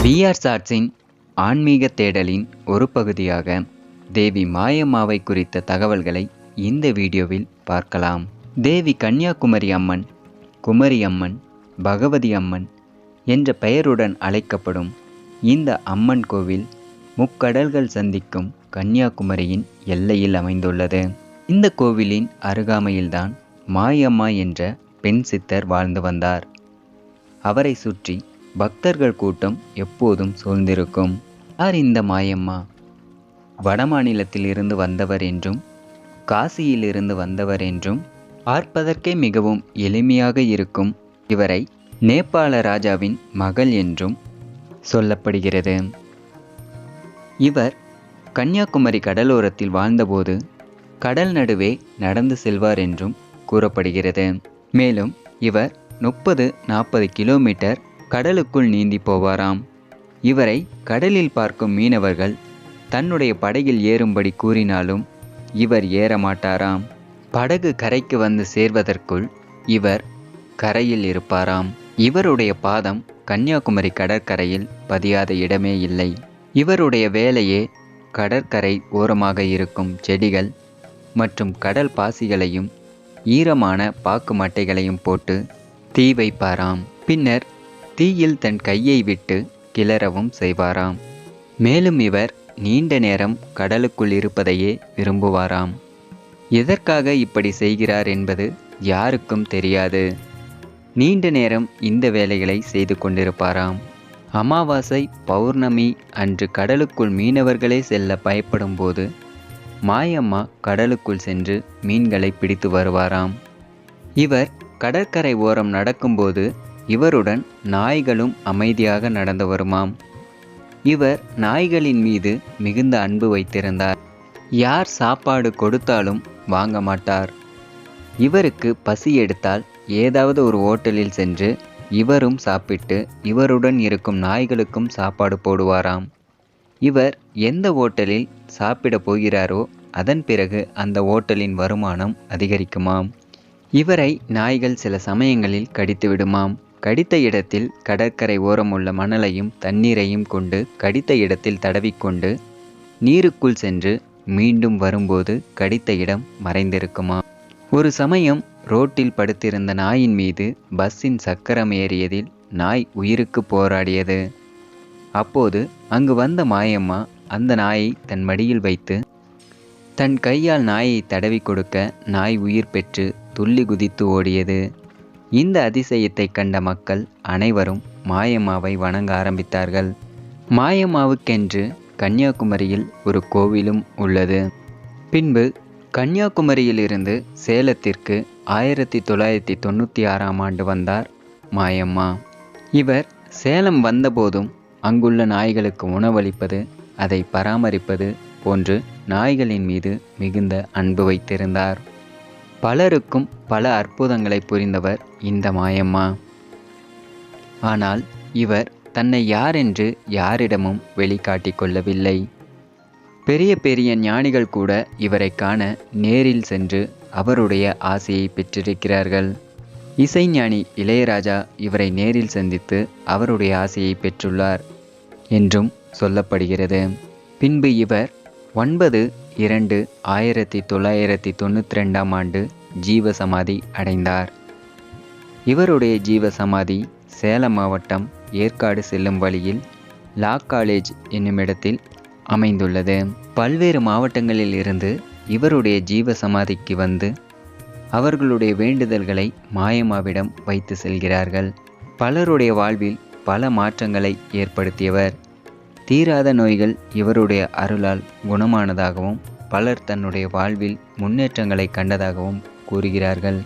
VR ஷார்ட்ஸின் ஆன்மீக தேடலின் ஒரு பகுதியாக தேவி மாயம்மாவை குறித்த தகவல்களை இந்த வீடியோவில் பார்க்கலாம். தேவி கன்னியாகுமரி அம்மன், குமரி அம்மன், பகவதி அம்மன் என்ற பெயருடன் அழைக்கப்படும் இந்த அம்மன் கோவில் முக்கடல்கள் சந்திக்கும் கன்னியாகுமரியின் எல்லையில் அமைந்துள்ளது. இந்த கோவிலின் அருகாமையில்தான் மாயம்மா என்ற பெண் சித்தர் வாழ்ந்து வந்தார். அவரை சுற்றி பக்தர்கள் கூட்டம் எப்போதும் சூழ்ந்திருக்கும். யார் இந்த மாயம்மா? வடமாநிலத்தில் இருந்து வந்தவர் என்றும் காசியில் இருந்து வந்தவர் என்றும் பார்ப்பதற்கே மிகவும் எளிமையாக இருக்கும் இவரை நேபாள ராஜாவின் மகள் என்றும் சொல்லப்படுகிறது. இவர் கன்னியாகுமரி கடலோரத்தில் வாழ்ந்தபோது கடல் நடுவே நடந்து செல்வார் என்றும் கூறப்படுகிறது. மேலும் இவர் 30-40 கிலோமீட்டர் கடலுக்குள் நீந்தி போவாராம். இவரை கடலில் பார்க்கும் மீனவர்கள் தன்னுடைய படகில் ஏறும்படி கூறினாலும் இவர் ஏறமாட்டாராம். படகு கரைக்கு வந்து சேர்வதற்குள் இவர் கரையில் இருப்பாராம். இவருடைய பாதம் கன்னியாகுமரி கடற்கரையில் பதியாத இடமே இல்லை. இவருடைய வேலையே கடற்கரை ஓரமாக இருக்கும் செடிகள் மற்றும் கடல் பாசிகளையும் ஈரமான பாக்கு மட்டைகளையும் போட்டு தீ வைப்பாராம். பின்னர் தீயில் தன் கையை விட்டு கிளறவும் செய்வாராம். மேலும் இவர் நீண்ட நேரம் கடலுக்குள் இருப்பதையே விரும்புவாராம். எதற்காக இப்படி செய்கிறார் என்பது யாருக்கும் தெரியாது. நீண்ட நேரம் இந்த வேலைகளை செய்து கொண்டிருப்பாராம். அமாவாசை, பௌர்ணமி அன்று கடலுக்குள் மீனவர்களே செல்ல பயப்படும் போது மாயம்மா கடலுக்குள் சென்று மீன்களை பிடித்து வருவாராம். இவர் கடற்கரை ஓரம் நடக்கும்போது இவருடன் நாய்களும் அமைதியாக நடந்து வருமாம். இவர் நாய்களின் மீது மிகுந்த அன்பு வைத்திருந்தார். யார் சாப்பாடு கொடுத்தாலும் வாங்க மாட்டார். இவருக்கு பசி எடுத்தால் ஏதாவது ஒரு ஓட்டலில் சென்று இவரும் சாப்பிட்டு இவருடன் இருக்கும் நாய்களுக்கும் சாப்பாடு போடுவாராம். இவர் எந்த ஓட்டலில் சாப்பிட போகிறாரோ அதன் பிறகு அந்த ஓட்டலின் வருமானம் அதிகரிக்குமாம். இவரை நாய்கள் சில சமயங்களில் கடித்து விடுமாம். கடித்த இடத்தில் கடற்கரை ஓரம் உள்ள மணலையும் தண்ணீரையும் கொண்டு கடித்த இடத்தில் தடவிக்கொண்டு நீருக்குள் சென்று மீண்டும் வரும்போது கடித்த இடம் மறைந்திருக்குமாம். ஒரு சமயம் ரோட்டில் படுத்திருந்த நாயின் மீது பஸ்ஸின் சக்கரம் ஏறியதில் நாய் உயிருக்கு போராடியது. அப்போது அங்கு வந்த மாயம்மா அந்த நாயை தன் மடியில் வைத்து தன் கையால் நாயை தடவி கொடுக்க நாய் உயிர் பெற்று துள்ளி குதித்து ஓடியது. இந்த அதிசயத்தை கண்ட மக்கள் அனைவரும் மாயம்மாவை வணங்க ஆரம்பித்தார்கள். மாயம்மாவுக்கென்று கன்னியாகுமரியில் ஒரு கோவிலும் உள்ளது. பின்பு கன்னியாகுமரியிலிருந்து சேலத்திற்கு 1996ஆம் ஆண்டு வந்தார் மாயம்மா. இவர் சேலம் வந்தபோதும் அங்குள்ள நாய்களுக்கு உணவளிப்பது, அதை பராமரிப்பது போன்று நாய்களின் மீது மிகுந்த அன்பு வைத்திருந்தார். பலருக்கும் பல அற்புதங்களை புரிந்தவர் இந்த மாயம்மா. ஆனால் இவர் தன்னை யாரென்று யாரிடமும் வெளிக்காட்டிக் கொள்ளவில்லை. பெரிய பெரிய ஞானிகள் கூட இவரை காண நேரில் சென்று அவருடைய ஆசையை பெற்றிருக்கிறார்கள். இசைஞானி இளையராஜா இவரை நேரில் சந்தித்து அவருடைய ஆசையை பெற்றுள்ளார் என்றும் சொல்லப்படுகிறது. பின்பு இவர் 9/2/1992ஆம் ஆண்டு ஜீவசமாதி அடைந்தார். இவருடைய ஜீவசமாதி சேலம் மாவட்டம் ஏற்காடு செல்லும் வழியில் லா காலேஜ் என்னுமிடத்தில் அமைந்துள்ளது. பல்வேறு மாவட்டங்களில் இருந்து இவருடைய ஜீவசமாதிக்கு வந்து அவர்களுடைய வேண்டுதல்களை மாயம்மாவிடம் வைத்து செல்கிறார்கள். பலருடைய வாழ்வில் பல மாற்றங்களை ஏற்படுத்தியவர். தீராத நோய்கள் இவருடைய அருளால் குணமானதாகவும் பலர் தன்னுடைய வாழ்வில் முன்னேற்றங்களை கண்டதாகவும் கூறுகிறார்கள்.